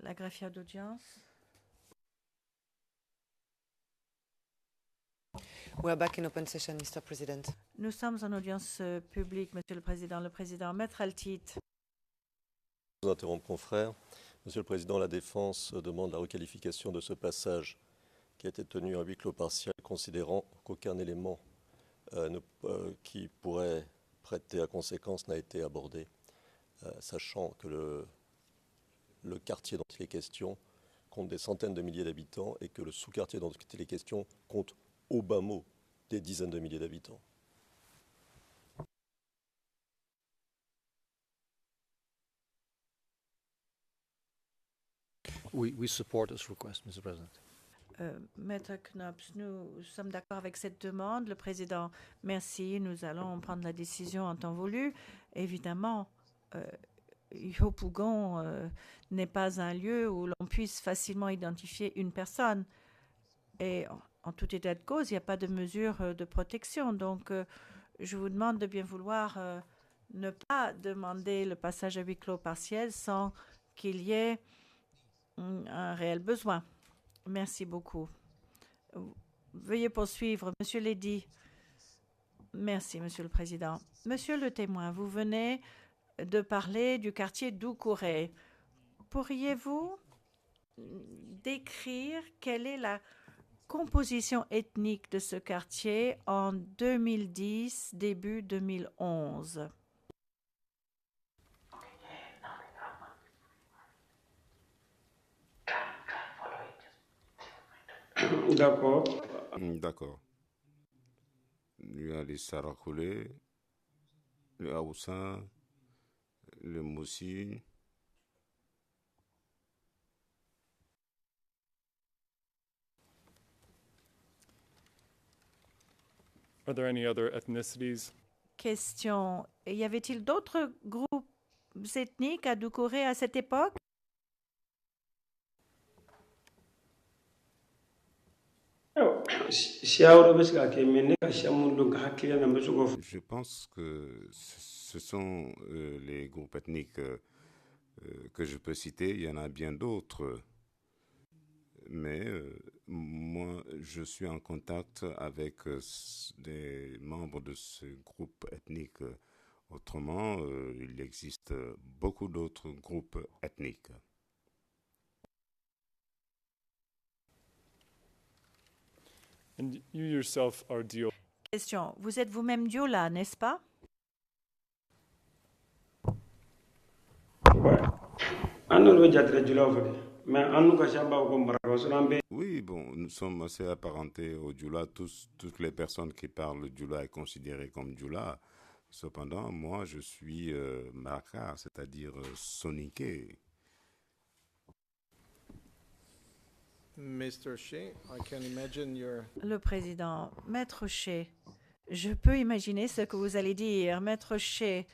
La greffière d'audience. We are back in open session, Mr. President. Nous sommes en audience publique, Monsieur le Président. Le Président, Maître Altit. Je vous interromps, confrère. Monsieur le Président, la défense demande la requalification de ce passage qui a été tenu à huis clos partiel, considérant qu'aucun élément qui pourrait prêter à conséquence n'a été abordé, sachant que le quartier dont il est question compte des centaines de milliers d'habitants et que le sous-quartier dont il est question compte au bas mot des dizaines de milliers d'habitants. We support this request, Mr. President. Maître Knops, nous sommes d'accord avec cette demande. Le Président, merci. Nous allons prendre la décision en temps voulu. Évidemment, Yopougon n'est pas un lieu où l'on puisse facilement identifier une personne. Et en tout état de cause, il n'y a pas de mesure de protection. Donc, je vous demande de bien vouloir ne pas demander le passage à huis clos partiel sans qu'il y ait un réel besoin. Merci beaucoup. Veuillez poursuivre. Monsieur Lédy. Merci, Monsieur le Président. Monsieur le témoin, vous venez de parler du quartier Doucouré. Pourriez-vous décrire quelle est la composition ethnique de ce quartier en 2010, début 2011? D'accord. D'accord. Il y a les Sarakoulé, le Haoussa, le Moussi. Are there any other ethnicities? Question. Y avait-il d'autres groupes ethniques à Doucouré à cette époque? Je pense que ce sont les groupes ethniques que je peux citer. Il y en a bien d'autres. Mais moi, je suis en contact avec des membres de ce groupe ethnique. Autrement, il existe beaucoup d'autres groupes ethniques. And you yourself are Diola. Question. Vous êtes vous-même Diola, n'est-ce pas? Oui, bon, nous sommes assez apparentés au Dioula. Toutes les personnes qui parlent Dioula sont considérées comme Dioula. Cependant, moi, je suis Maka, c'est-à-dire Soniké. Mr. Shea, I can imagine your... Le Président, Maître Shea, je peux imaginer ce que vous allez dire. Maître Shea,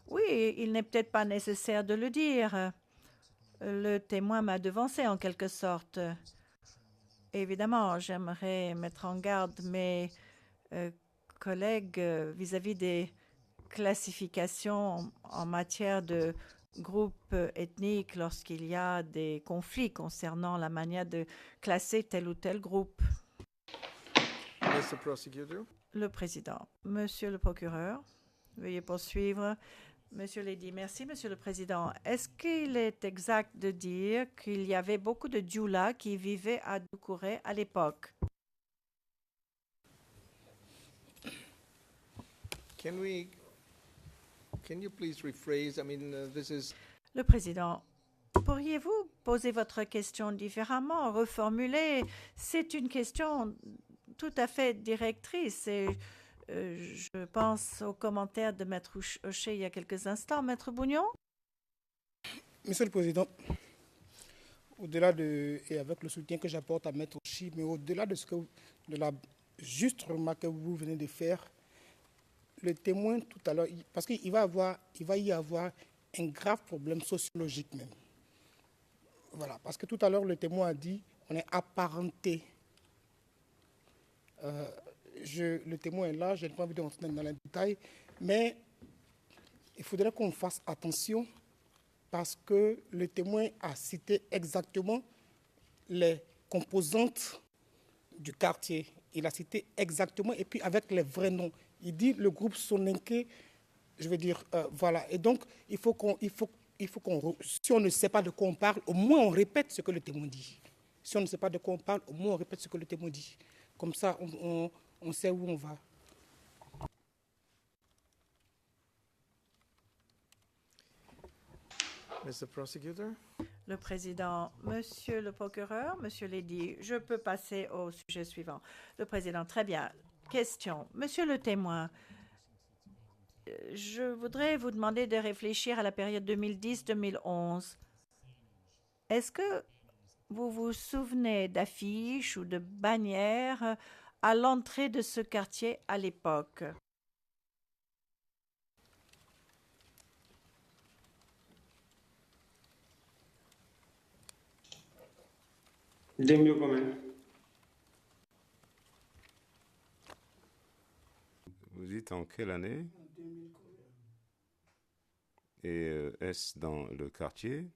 oui, il n'est peut-être pas nécessaire de le dire. Le témoin m'a devancé en quelque sorte. Évidemment, j'aimerais mettre en garde mes collègues vis-à-vis des classifications en matière de groupes ethniques lorsqu'il y a des conflits concernant la manière de classer tel ou tel groupe. Mr. Prosecutor. Le Président. Monsieur le procureur, veuillez poursuivre. Monsieur Lédy, merci, Monsieur le Président. Est-ce qu'il est exact de dire qu'il y avait beaucoup de Dioula qui vivaient à Doucouré à l'époque? Can you please rephrase? I mean, this is... Le Président, pourriez-vous poser votre question différemment, reformuler? C'est une question tout à fait directrice et je pense aux commentaires de Maître Hocher il y a quelques instants. Maître Bougnon? Monsieur le Président, au-delà et avec le soutien que j'apporte à Maître Hocher, mais au-delà de de la juste remarque que vous venez de faire, le témoin tout à l'heure, parce qu'il va y avoir un grave problème sociologique même. Voilà, parce que tout à l'heure, le témoin a dit on est apparenté. Le témoin est là, je n'ai pas envie de rentrer dans les détails, mais il faudrait qu'on fasse attention parce que le témoin a cité exactement les composantes du quartier. Il a cité exactement, et puis avec les vrais noms. Il dit le groupe Soninké, je veux dire, voilà. Et donc, si on ne sait pas de quoi on parle, au moins on répète ce que le témoin dit. Si on ne sait pas de quoi on parle, au moins on répète ce que le témoin dit. Comme ça, on sait où on va. Mr. Prosecutor? Le président, monsieur le procureur, monsieur Lédy, je peux passer au sujet suivant. Le président, très bien. Question. Monsieur le témoin, je voudrais vous demander de réfléchir à la période 2010-2011. Est-ce que vous vous souvenez d'affiches ou de bannières à l'entrée de ce quartier à l'époque? Vous dites en quelle année? Et est-ce dans le quartier?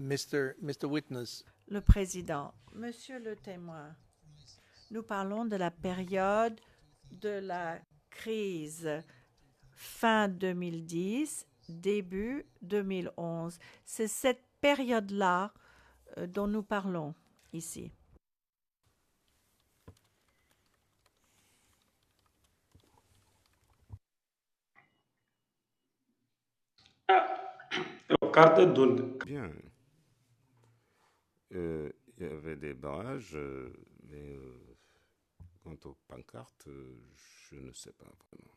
Mr. Witness, Le président, monsieur le témoin, nous parlons de la période de la crise fin 2010, début 2011. C'est cette période-là dont nous parlons ici. Bien. Il y avait des barrages, mais quant aux pancartes, je ne sais pas vraiment.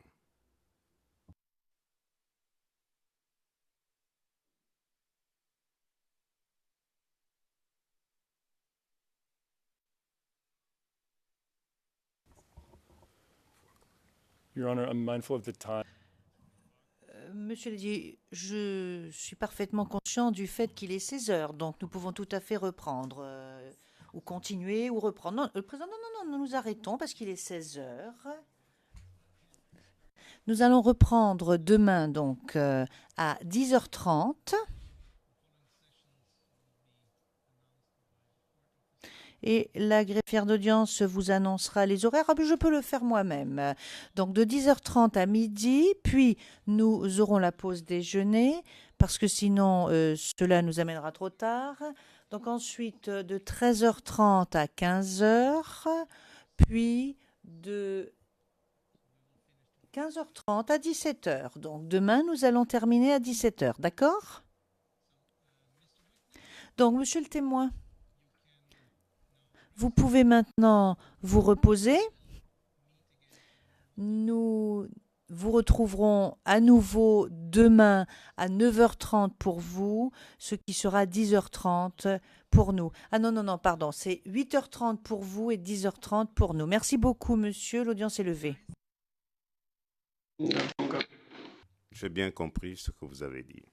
Your Honor, I'm mindful of the time. Monsieur Lédy, je suis parfaitement conscient du fait qu'il est 16 heures, donc nous pouvons tout à fait reprendre, ou continuer, ou reprendre. Non, le président, non, nous nous arrêtons parce qu'il est 16 heures. Nous allons reprendre demain, donc, à 10h30. Et la greffière d'audience vous annoncera les horaires. Ah, je peux le faire moi-même. Donc de 10h30 à midi, puis nous aurons la pause déjeuner, parce que sinon cela nous amènera trop tard. Donc ensuite de 13h30 à 15h, puis de 15h30 à 17h. Donc demain, nous allons terminer à 17h. D'accord? Donc, monsieur le témoin, vous pouvez maintenant vous reposer. Nous vous retrouverons à nouveau demain à 9h30 pour vous, ce qui sera 10h30 pour nous. Ah non, pardon, c'est 8h30 pour vous et 10h30 pour nous. Merci beaucoup, monsieur. L'audience est levée. J'ai bien compris ce que vous avez dit.